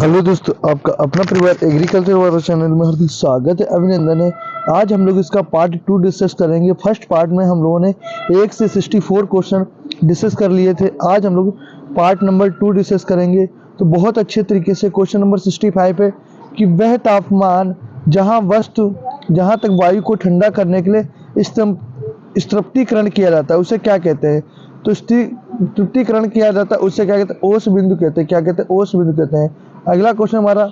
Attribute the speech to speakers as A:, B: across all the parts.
A: Hello दोस्तों, आपका अपना परिवार एग्रीकल्चर वाला चैनल में हार्दिक स्वागत है। अभिनंदन है। आज हम लोग इसका पार्ट 2 डिस्कस करेंगे। फर्स्ट पार्ट में हम लोगों ने 1 से 64 क्वेश्चन डिस्कस कर लिए थे। आज हम लोग पार्ट नंबर 2 डिस्कस करेंगे। तो बहुत अच्छे तरीके से क्वेश्चन नंबर 65 है कि वह तापमान जहाँ तक वायु को ठंडा करने के लिए स्थिरीकरण किया जाता है उसे क्या कहते हैं? तो तृप्तिकरण किया जाता है उससे क्या कहते हैं? ओस बिंदु कहते हैं। क्या कहते हैं? ओस बिंदु कहते हैं। अगला क्वेश्चन हमारा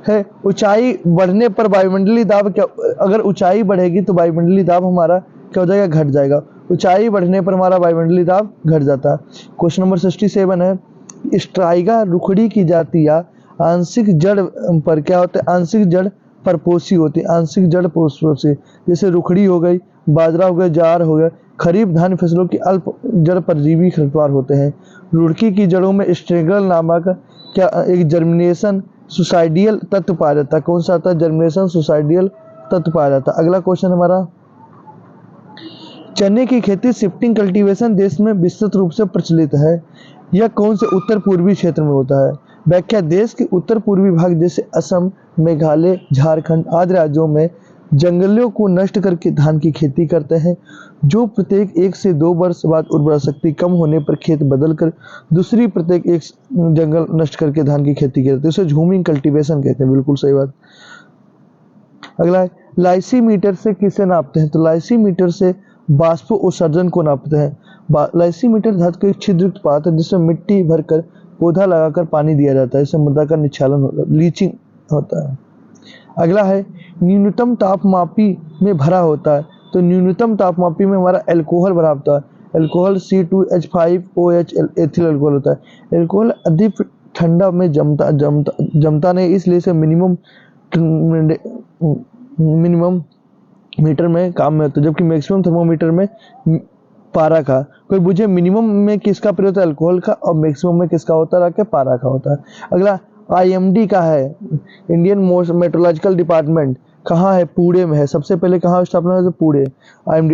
A: है, ऊंचाई बढ़ने पर वायुमंडलीय दाब क्या? अगर ऊंचाई बढ़ेगी तो वायुमंडलीय दाब हमारा क्या हो जाएगा? घट जाएगा। ऊंचाई बढ़ने पर हमारा वायुमंडलीय दाब घट जाता है। क्वेश्चन नंबर 67 है, स्ट्राइगा रुखड़ी की जाति या आंशिक जड़ पर क्या होता है? आंशिक जड़ परपोषी होती है। आंशिक जड़ परपोषी, जैसे रुखड़ी हो गई, बाजरा हो गया, ज्वार हो गया। खरीफ धान फसलों की अल्प जड़ परजीवी खरपतवार होते हैं। रुड़की की जड़ों में स्ट्रेगल नामक क्या एक जर्मिनेशन सुसाइडियल तत्व पाया जाता है। कौन सा आता है? जर्मिनेशन सुसाइडियल तत्व पाया जाता है। अगला क्वेश्चन हमारा, चने की खेती शिफ्टिंग कल्टीवेशन देश में विस्तृत रूप से प्रचलित है। यह कौन से उत्तर पूर्वी क्षेत्र में होता है? व्याख्या, देश के उत्तर पूर्वी भाग जैसे असम, मेघालय, झारखंड आदि राज्यों में जंगलों को नष्ट करके धान की खेती करते हैं, जो प्रत्येक 1 से 2 वर्ष बाद उर्वरा शक्ति कम होने पर खेत बदलकर दूसरी प्रत्येक एक जंगल नष्ट करके धान की खेती करते हैं। इसे झूमिंग कल्टीवेशन कहते हैं। बिल्कुल सही बात। अगला है, लाइसीमीटर से किसे नापते हैं? तो लाइसीमीटर से बाष्प उत्सर्जन को नापते हैं। लाइसीमीटर धातु का एक छिद्रयुक्त पात है जिसमें मिट्टी भरकर पौधा लगाकर पानी दिया जाता है। इससे मृदा का निक्षालन होता है, लीचिंग होता है। अगला है, न्यूनतम तापमापी में भरा होता है। तो न्यूनतम तापमापी में हमारा अल्कोहल भरा होता है। अल्कोहल C2H5OH एथिल अल्कोहल होता है। अल्कोहल अधिक ठंडा में जमता नहीं, इसलिए इसे मिनिमम मीटर में काम में होता है, जबकि मैक्सिमम थर्मोमीटर में पारा का। कोई बुझे मिनिमम में किसका प्रयोग होता है? अल्कोहल का। और मैक्सिमम में किसका होता है? पारा का होता है। अगला IMD का है, इंडियन मेट्रोलॉजिकल डिपार्टमेंट, कहाँ है? पुणे में है। सबसे पहले कहाँ स्थापना है? तो पुणे। IMD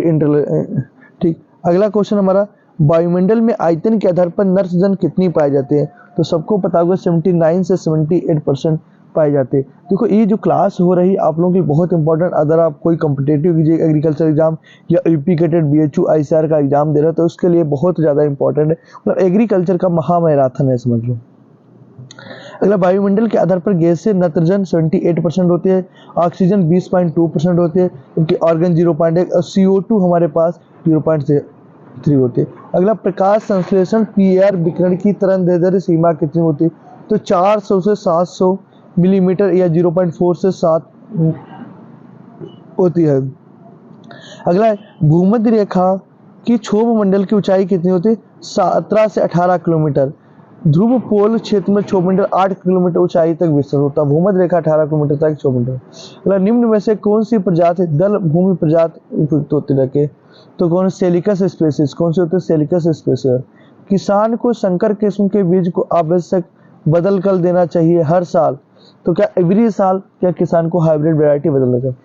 A: ठीक। अगला क्वेश्चन हमारा, वायुमंडल में आयतन के आधार पर नत्रजन कितनी पाई जाती है? तो सबको पता होगा 79 से 78% पाए जाते हैं। देखो, ये जो क्लास हो रही आप लोगों की बहुत इंपॉर्टेंट, अगर आप कोई कॉम्पिटेटिव एग्रीकल्चर एग्जाम या यूपीकेटेड BHU ICAR का एग्जाम दे रहे हो तो उसके लिए बहुत ज़्यादा इंपॉर्टेंट है। मतलब एग्रीकल्चर का महामैराथन है, समझ लो। अगला, वायुमंडल के आधार पर गैस से नत्रजन 78% होती है, ऑक्सीजन 20.2% होती है, जबकि ऑर्गन 0.1 और CO2 हमारे पास 0.3 होती है। अगला, प्रकाश संश्लेषण PR विकिरण की तरंगदैर्ध्य सीमा कितनी होती है? तो 400 से 700 मिलीमीटर या 0.4 से 7 होती है। अगला है, भूमध्य रेखा की क्षोभ मंडल की ऊंचाई कितनी होती है? 17 से 18 किलोमीटर। ध्रुव पोल क्षेत्र में क्षोभ मंडल 8 किलोमीटर ऊंचाई तक विस्तृत होता है। भूमध्य रेखा 18 किलोमीटर तक क्षोभ मंडल। अगला, निम्न में से कौन सी प्रजाति दल भूमि प्रजाति उपयुक्त होती रखे? तो कौन? Seleucus species. कौन से होते हैं? Seleucus species. किसान को संकर किस्म के बीज को आवश्यक बदल कर देना चाहिए हर साल। तो क्या एवरी साल क्या किसान को हाइब्रिड वैरायटी बदलना चाहिए?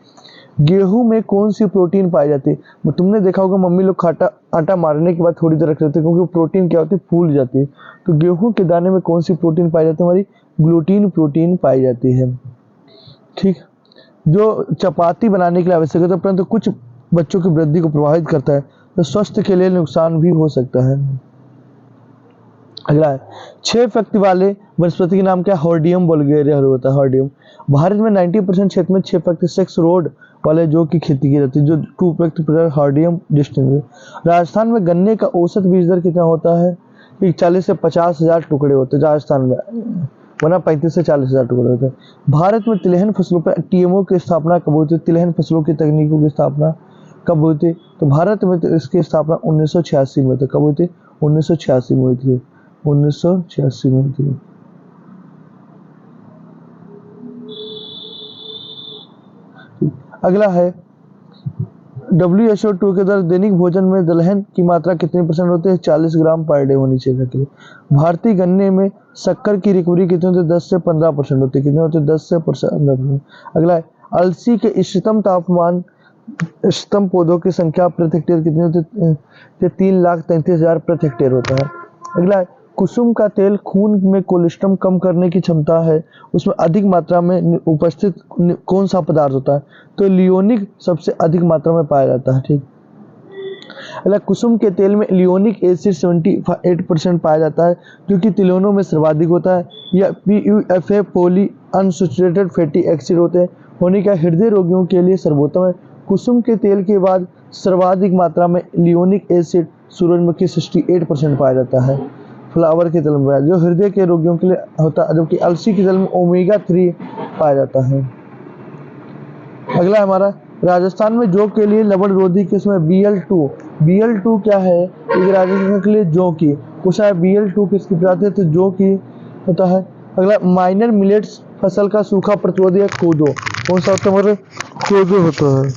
A: गेहूं में कौन सी प्रोटीन पाई जाती है? तुमने देखा होगा मम्मी लोग आटा मारने के बाद थोड़ी देर रख देते हैं, क्योंकि प्रोटीन क्या होती है? फूल जाती है। तो गेहूं के दाने में कौन सी प्रोटीन पाई जाती है? हमारी ग्लूटीन प्रोटीन पाई जाती है। ठीक, जो चपाती बनाने के लिए आवश्यक होता है, परंतु कुछ बच्चों की वृद्धि को प्रभावित करता है, तो स्वास्थ्य के लिए नुकसान भी हो सकता है। अगला है, 6 व्यक्ति वाले वनस्पति के नाम क्या? हॉर्डियम वल्गेरिया होता है। हॉर्डियम। भारत में 90% क्षेत्र में 6 व्यक्ति 6 रोड वाले जो की खेती की जाती है, जो 2 व्यक्ति प्रकार हॉर्डियम डिस्टिंग। राजस्थान में गन्ने का औसत बीज दर कितना होता है? 40 से 50 हजार टुकड़े होते हैं राजस्थान में, वरना 35 से 40 हजार टुकड़े होते हैं। भारत में तिलहन फसलों पर TMO की स्थापना कब हुई थी? तिलहन फसलों की तकनीकों की स्थापना कब हुई थी? तो भारत में तो इसकी स्थापना 1986 में। तो कब हुई थी? 1986 में हुई थी। 1986 में थी। अगला है, WHO के द्वारा दैनिक भोजन में दलहन की मात्रा कितनी % होती है? 40 ग्राम पर डे होनी चाहिए। भारतीय गन्ने में शक्कर की रिकवरी कितनी होती है? 10 से 15% होती है। कितनी होती है? 10 से 15%। अगला है, अलसी के इष्टतम पौधों की संख्या प्रति हेक्टेयर कितनी होती है? 3,33,000 प्रति हेक्टेयर होता है। अगला है, कुसुम का तेल खून में कोलेस्ट्रॉल कम करने की क्षमता है, उसमें अधिक मात्रा में उपस्थित कौन सा पदार्थ होता है? तो लियोनिक सबसे अधिक मात्रा में पाया जाता है। ठीक, अगला, कुसुम के तेल में लियोनिक एसिड 78% पाया जाता है, जो कि तिलोनों में सर्वाधिक होता है। यह PUFA poly unsaturated fatty acid होते हैं होने का हृदय रोगियों के लिए सर्वोत्तम है। कुसुम के तेल के बाद सर्वाधिक मात्रा में लियोनिक एसिड सूरजमुखी 68% पाया जाता है। फ्लावर के तेल में जो हृदय के रोगियों के लिए होता है, जबकि अलसी के तेल में ओमेगा 3 पाया जाता है। अगला हमारा, राजस्थान में जौ के लिए लवण रोधी किस्म है BL2। BL2 क्या है? एक राजस्थान के लिए जौ की पूछा है, BL2 किसकी प्रजाति है? तो जौ की होता है। अगला, माइनर मिलेट्स फसल का सूखा प्रतिरोधी है कोदो। कौन सा होता है? मतलब कोदो होता है।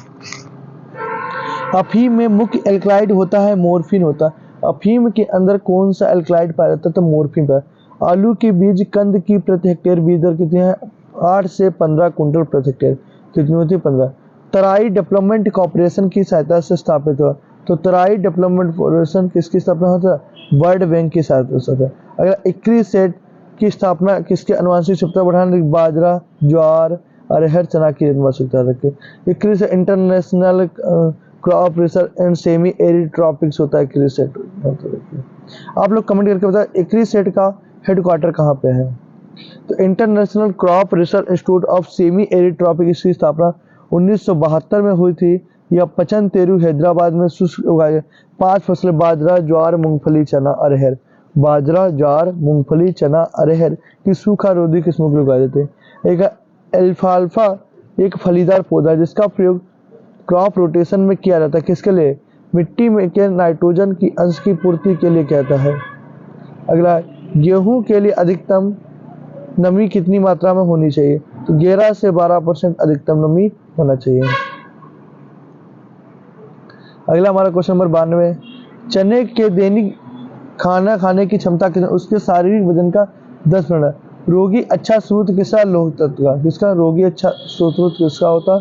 A: अफीम में मुख्य एल्कलॉइड होता है मोर्फिन होता है। अफीम के अंदर कौन सा एल्कलॉइड पाया जाता है? तो मोर्फिन का। आलू की बीज कंद की प्रति हेक्टेयर बीज दर कितनी है? 8 से 15 कुंटल प्रति हेक्टेयर। कितनी होती है? 15। तराई डेवलपमेंट कॉर्पोरेशन की सहायता से स्थापित हुआ। तो तराई डेवलपमेंट कॉर्पोरेशन किसकी स्थापना होता है? वर्ल्ड बैंक की सहायता से होता है। अगर इक्री सेट की स्थापना किसके अनुवांशिक क्षमता बढ़ाने? बाजरा, ज्वार, अरहर, चना की अनुवांशिकता रखे। इक्री से international crop research and semi arid tropics होता है इक्री सेट। आप लोग कमेंट करके बताएं इक्री सेट का हेडक्वार्टर कहाँ पे है? तो international crop research institute of semi arid tropic, इसकी स्थापना 1972 में हुई थी। यह पचन तेरू हैदराबाद में शुष्क उगाए 5 फसलें बाजरा, ज्वार, मूंगफली, चना, अरहर। बाजरा, ज्वार, मूंगफली, चना, अरहर की सूखा रोधी किस्मों के लिए उगाए जाते हैं। एक एल्फाल्फा एक फलीदार पौधा है जिसका प्रयोग क्रॉप रोटेशन में किया जाता है। किसके लिए? मिट्टी में के नाइट्रोजन की अंश की पूर्ति के लिए किया जाता है। अगला, गेहूं के लिए अधिकतम नमी कितनी मात्रा में होनी चाहिए? तो 11 से 12% अधिकतम नमी होना चाहिए। अगला हमारा क्वेश्चन नंबर 92, चने के दैनिक खाना खाने की क्षमता कितनी? उसके शारीरिक वजन का 10%। रोगी अच्छा स्रोत किसका? लौह तत्व का। किसका? रोगी अच्छा स्रोत किसका होता?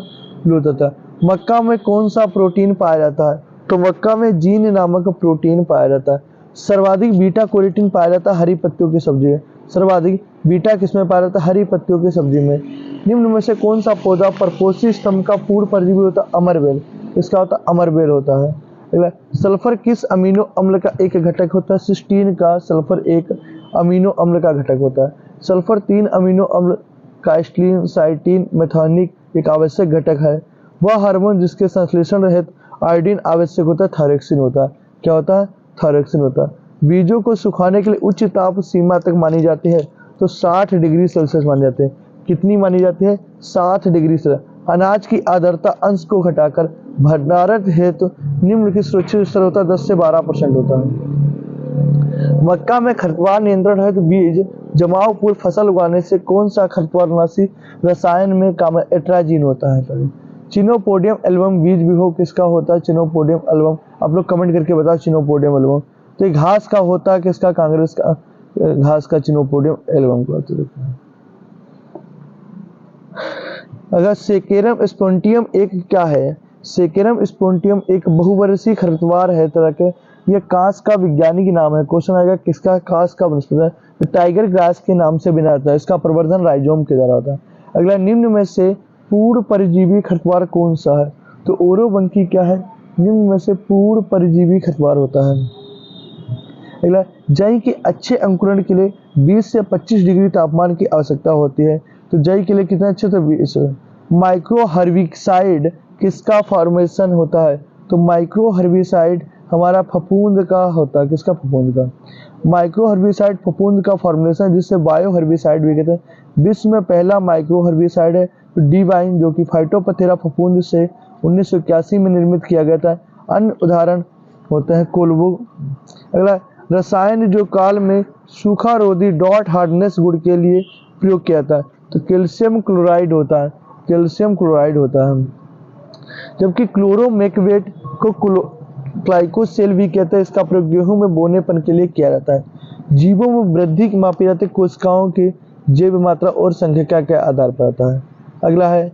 A: लौह तत्व। मक्का में कौन सा प्रोटीन पाया जाता है? तो मक्का में जीन नामक प्रोटीन पाया जाता है। सर्वाधिक बीटा कैरोटीन पाया जाता है हरी पत्तियों की सब्जी में। सर्वाधिक बीटा किसमें पाया जाता है? हरी पत्तियों की सब्जी में। निम्न में से कौन सा पौधा परपोषी स्तंभ का पूर्ण परजीवी होता है? अमरबेल। इसका होता है अमरबेल होता है। अगला, सल्फर किस अमीनो अम्ल का एक घटक होता है? सिस्टीन का सल्फर एक अमीनो अम्ल का घटक होता है। सल्फर 3 अमीनो अम्ल काइस्टीन, साइटीन, मेथानिक एक आवश्यक घटक है। वह हार्मोन जिसके संश्लेषण रहित आयोडीन आवश्यक होता है थायरोक्सिन होता है। क्या होता है? थायरोक्सिन होता है। बीजों को सुखाने के लिए उच्च ताप सीमा तक मानी जाती है तो 60 डिग्री सेल्सियस मानी जाती है। कितनी मानी जाती है? 60 डिग्री सेल्सियस। अनाज की आर्द्रता अंश को घटाकर भंडारण हेतु निम्नलिखित सुरक्षित स्तर होता है 10 से 12% होता है। मक्का में खरपतवार नियंत्रण हेतु बीज जमाव पूर्व फसल उगाने से कौन सा खरपतवारनाशी रसायन में काम है? एट्राजीन होता है। चिनोपोडियम एल्बम बीज विभव किसका होता है? Chenopodium album. आप लोग कमेंट करके बताओ चिनोपोडियम एल्बम। तो ये घास का होता है किसका? कांग्रेस का घास का चिनोपोडियम एल्बम का। अगर सेकेरम स्पोंटियम एक क्या है? सेकेरम स्पोंटियम एक बहुवर्षीय खरपतवार है तरह के। यह कांस का वैज्ञानिक नाम है। क्वेश्चन आएगा किसका? कांस का वनस्पति है। तो टाइगर ग्रास के नाम से बना जाता है। इसका प्रवर्धन राइजोम के द्वारा होता है। अगला, निम्न में से पूर्ण परजीवी खरपतवार कौन सा है? तो ओरोबंकी क्या है? निम्न में से पूर्ण परजीवी खरपतवार होता है। अगला, जई के अच्छे अंकुरण के लिए 20 से 25 डिग्री तापमान की आवश्यकता होती है। तो जई के लिए कितना अच्छे? तो 20। माइक्रो हर्बिसाइड किसका फॉर्मेशन होता है? तो माइक्रो हर्बिसाइड हमारा फफूंद का होता है। किसका? फफूंद का। माइक्रो हर्बिसाइड फफूंद का फॉर्मुलेशन जिससे बायो हर्बिसाइड भी कहते हैं। विश्व में पहला माइक्रो हर्बिसाइड है डिवाइन जो कि फाइटोपथेरा फफूंद से 1981 में निर्मित किया गया था। अन्य उदाहरण होते हैं कोल्बो। अगला, रसायन जो काल में सूखा रोधी डॉट हार्डनेस गुण के लिए प्रयोग किया था। तो कैल्शियम क्लोराइड होता है। कैल्शियम क्लोराइड होता है। जबकि क्लोरोमेकवेट को ग्लाइकोसेल भी कहते हैं। इसका प्रयोग गेहूं में बोनेपन के लिए किया जाता है। जीवों में वृद्धि की मापी जाती है कोशिकाओं की जैव मात्रा और संख्या के आधार पर आता है। अगला है,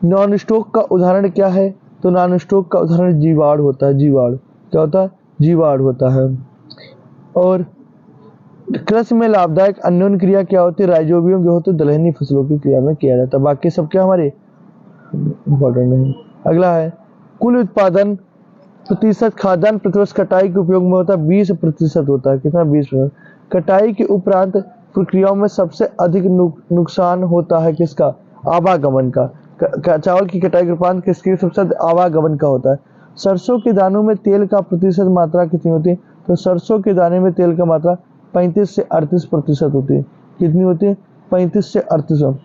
A: नॉन स्टॉक का उदाहरण क्या है? तो नॉन स्टॉक का उदाहरण जीवाणु होता है। जीवाणु क्या होता है? जीवाणु होता है। और कृषि में लाभदायक अन्योन्य क्रिया क्या होती है? राइजोबियम जो होते दलहनी फसलों की क्रिया में किया जाता है। बाकी सब क्या हमारे इम्पोर्टेंट नहीं। अगला है कुल उत्पादन प्रतिशत खाद्यान्न प्रतिवर्ष कटाई के उपयोग में होता है 20% होता है। कितना? 20%। कटाई के उपरांत प्रक्रियाओं में सबसे अधिक नुकसान होता है किसका? आवागमन का। चावल की कटाई के उपरांत किसकी सबसे अधिक आवागमन का होता है? सरसों के दानों में तेल का प्रतिशत मात्रा कितनी होती है? तो सरसों के दाने में तेल का मात्रा 35 से 38% होती है। कितनी होती है? 35 से 38।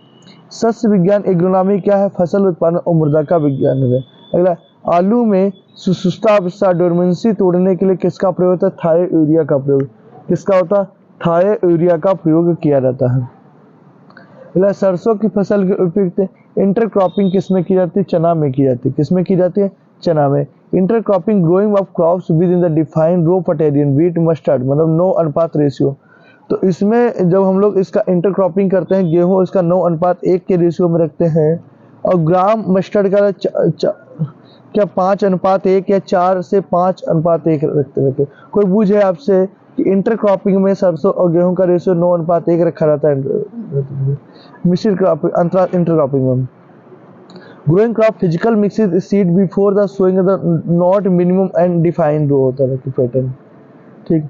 A: सस्य विज्ञान एग्रोनॉमी क्या है? फसल उत्पादन और मृदा का विज्ञान है। अगला आलू में सुस्तावस्था डोरमेंसी तोड़ने के लिए किसका प्रयोग होता है? थायोयूरिया का प्रयोग। किसका होता है? थायोयूरिया का प्रयोग किया जाता है। अगला सरसों की फसल के उपयुक्त इंटरक्रॉपिंग किसमें की जाती है? चना में की जाती है। किसमें की जाती है? चना में। Intercropping growing of crops within the defined row pattern wheat mustard मतलब 9 अनुपात रेशियो। तो इसमें जब हम लोग इसका इंटरक्रॉपिंग करते हैं गेहूं इसका 9:1 के रेशियो में रखते हैं और ग्राम मस्टर्ड का क्या 5:1 या 4 से 5:1 रखते। कोई पूछे आपसे कि इंटरक्रॉपिंग में सरसों और गेहूं का रेशियो 9:1 रखा रहता है मिश्रित क्रॉपिंग अंतराल इंटरक्रॉपिंग में। Growing crop physical mixing seed before the sowing the not minimum and defined row होता है पैटर्न। ठीक।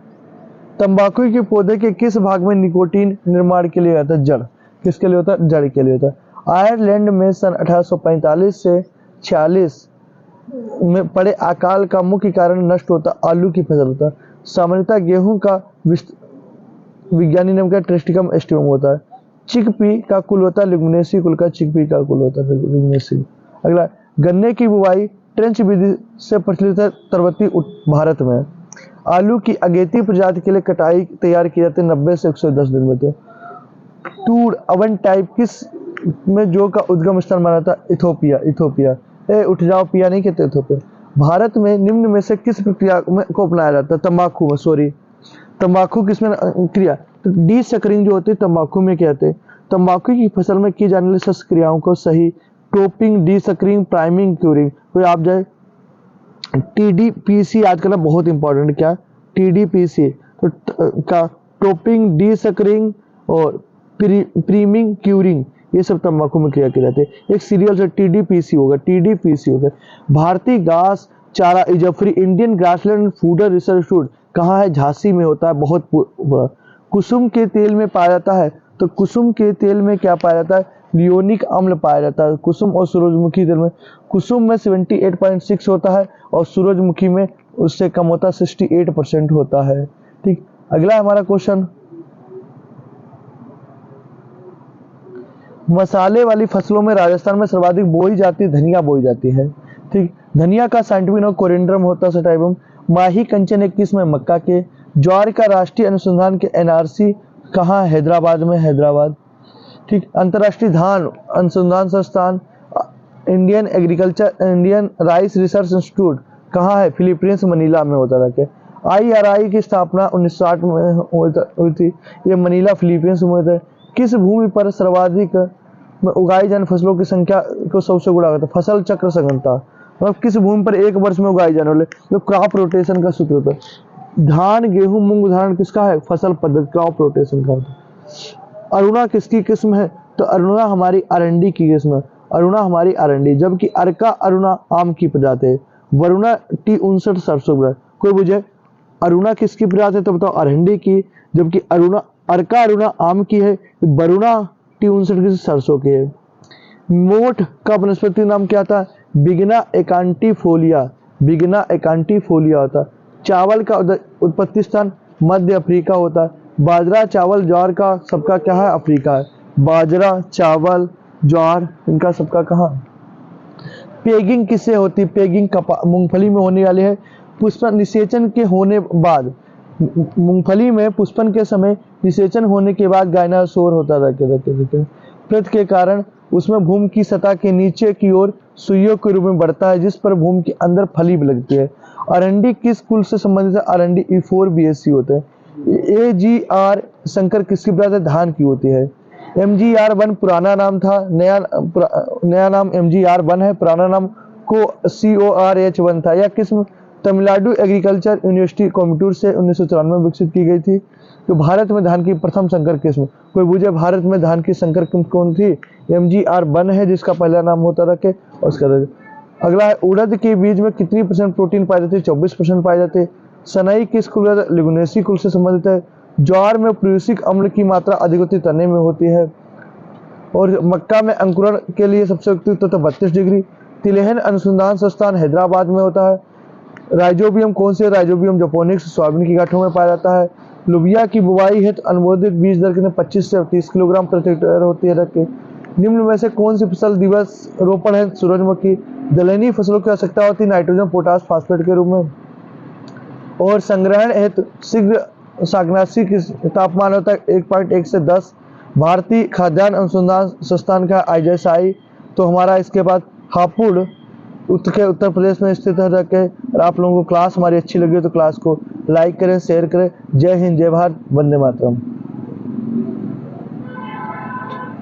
A: तंबाकू के पौधे के किस भाग में निकोटीन निर्माण के लिए आता है? जड़। किसके लिए होता है? जड़ के लिए होता है। आयरलैंड में सन 1845 से 46 में पड़े अकाल का मुख्य कारण नष्ट होता आलू की फसल होता है। सामान्यतः गेहूं का विज्ञानी नाम का ट्रिस्टिकम एस्टिवम होता है। चिकपी का कुल होता है लिग्नेसी कुल का चिकपी का कुल होता है लिग्नेसी। अगला गन्ने की बुवाई ट्रेंच विधि से प्रचलित है पर्वतीय भारत में। आलू की अगेती प्रजाति के लिए कटाई तैयार की जाती है 90 से 110 दिन में। टूर अवन टाइप किस में जौ का उद्गम स्थल माना था? इथोपिया। इथोपिया उठ जाओ पिया नहीं कहते इथोपिया। भारत में निम्न में से किस प्रक्रिया को अपनाया जाता है? तंबाकू में। सॉरी तंबाकू किसमें क्रिया? तो डी सकरिंग जो होती है तंबाकू में कहते हैं। तंबाकू की फसल में की जाने वाली सस्य क्रियाओं को सही topping D suckering priming curing. कोई आप जाए TDPC आजकल बहुत इंपॉर्टेंट क्या? TDPC तो का टोपिंग डी सकरिंग और प्रीमिंग क्यूरिंग ये सब तंबाकू में क्रिया की जाती है। एक सीरियल से TDPC होगा। TDPC होगा। भारतीय घास चारा IGFRI Indian grassland fodder research institute कहाँ है? झांसी में होता है। बहुत कुसुम के तेल में पाया जाता है। तो कुसुम के तेल में क्या पाया जाता है? लियोनिक अम्ल पाया जाता है। कुसुम और सूरजमुखी तेल में कुसुम में 78.6 होता है और सूरजमुखी में उससे कम होता है 68% होता है। ठीक। अगला हमारा क्वेश्चन मसाले वाली फसलों में राजस्थान में सर्वाधिक बोई जाती धनिया बोई जाती है। ठीक। धनिया का साइंटिफिक नाम कोरिएंडरम होता है। माही कंचन 21 में मक्का के। ज्वार का राष्ट्रीय अनुसंधान के NRC कहाँ? हैदराबाद में। हैदराबाद। ठीक। अंतर्राष्ट्रीय धान अनुसंधान संस्थान इंडियन राइस रिसर्च इंस्टीट्यूट कहाँ है? फिलीपींस मनीला में होता है। IRI की स्थापना 1960 में हुई थी। ये मनीला फिलीपींस में होता है। किस भूमि पर सर्वाधिक में उगाई जाने फसलों की संख्या को सबसे गुणा करता है? फसल चक्र संगणता मतलब किस भूमि पर एक वर्ष में उगाई जाने वाले जो क्रॉप रोटेशन का सूत्र होता है। धान गेहूं मूंग उदाहरण किसका है? फसल पद्धति क्रॉप रोटेशन का होता है। अरुणा किसकी किस्म है? तो अरुणा हमारी अरंडी की किस्म है। अरुणा हमारी अरंडी। जबकि अर्का अरुणा आम की प्रजाति है। वरुणा T59 सरसों की। कोई बुझे अरुणा किसकी प्रजाति है? तो बताओ अरंडी की। जबकि अरुणा अर्का अरुणा आम की है। वरुणा T59 की सरसों की है। मोठ का वनस्पति नाम क्या था? बिगना एकांटीफोलिया। बिगना एकांटीफोलिया होता। चावल का उत्पत्ति स्थान मध्य अफ्रीका होता है। बाजरा चावल ज्वार का सबका क्या है? अफ्रीका है। बाजरा चावल ज्वार इनका सबका कहाँ? पेगिंग किससे होती? पेगिंग मूंगफली में होने वाली है। पुष्पन निषेचन के होने बाद मूंगफली में पुष्पन के समय निषेचन होने के बाद गायनासोर होता रहते प्रत के कारण उसमें भूमि की सतह के नीचे की ओर सुइयों के रूप में बढ़ता है जिस पर भूमि के अंदर फली लगती है। अरंडी किस कुल से संबंधित है? अरंडी E4BSC होते हैं। AGR संकर किसकी प्रजाति? धान की होती है। MGR1 पुराना नाम था। नया नाम MGR1 है। पुराना नाम को CORH1 था। यह किस्म तमिलनाडु एग्रीकल्चर यूनिवर्सिटी कोयम्बटूर से 1994 में विकसित की गई थी। तो भारत में धान की प्रथम संकर किस्म, कोई पूछे भारत में धान की संकर किस्म कौन थी? MGR1 है जिसका पहला नाम होता रखे और उसका अगला है उड़द के बीज में कितनी % प्रोटीन पाए जाते हैं? 24% पाए जाते हैं। सनई किस कुल लिग्नेसी कुल से संबंधित है? ज्वार में प्रूसिक अम्ल की मात्रा अधिक होती तने में होती है। और मक्का में अंकुरण के लिए सबसे उपयुक्त होता है 32 डिग्री। तिलहन अनुसंधान संस्थान हैदराबाद में होता है। राइजोबियम कौन से? राइजोबियम जोपोनिक्स सोयाबीन की गांठों में पाया जाता है। लोबिया की बुवाई हेतु अनुमोदित बीज दर कितने? 25 से 30 किलोग्राम प्रति हेक्टेयर होती है। रखे निम्न में से कौन सी फसल दिवस रोपण है? सूरजमुखी। दलहनी फसलों की आवश्यकता होती है नाइट्रोजन पोटास फास्फेट के रूप में। और संग्रहण हेतु शीघ्र शाकनाशी की तापमान होता है 1.1 से 10। भारतीय खाद्यान्न अनुसंधान संस्थान का ISI तो हमारा इसके बाद हापुड़ उत्तर प्रदेश में स्थित है। रखे और आप लोगों को क्लास हमारी अच्छी लगी हो तो क्लास को लाइक करें, शेयर करें। जय हिंद, जय भारत, वंदे मातरम।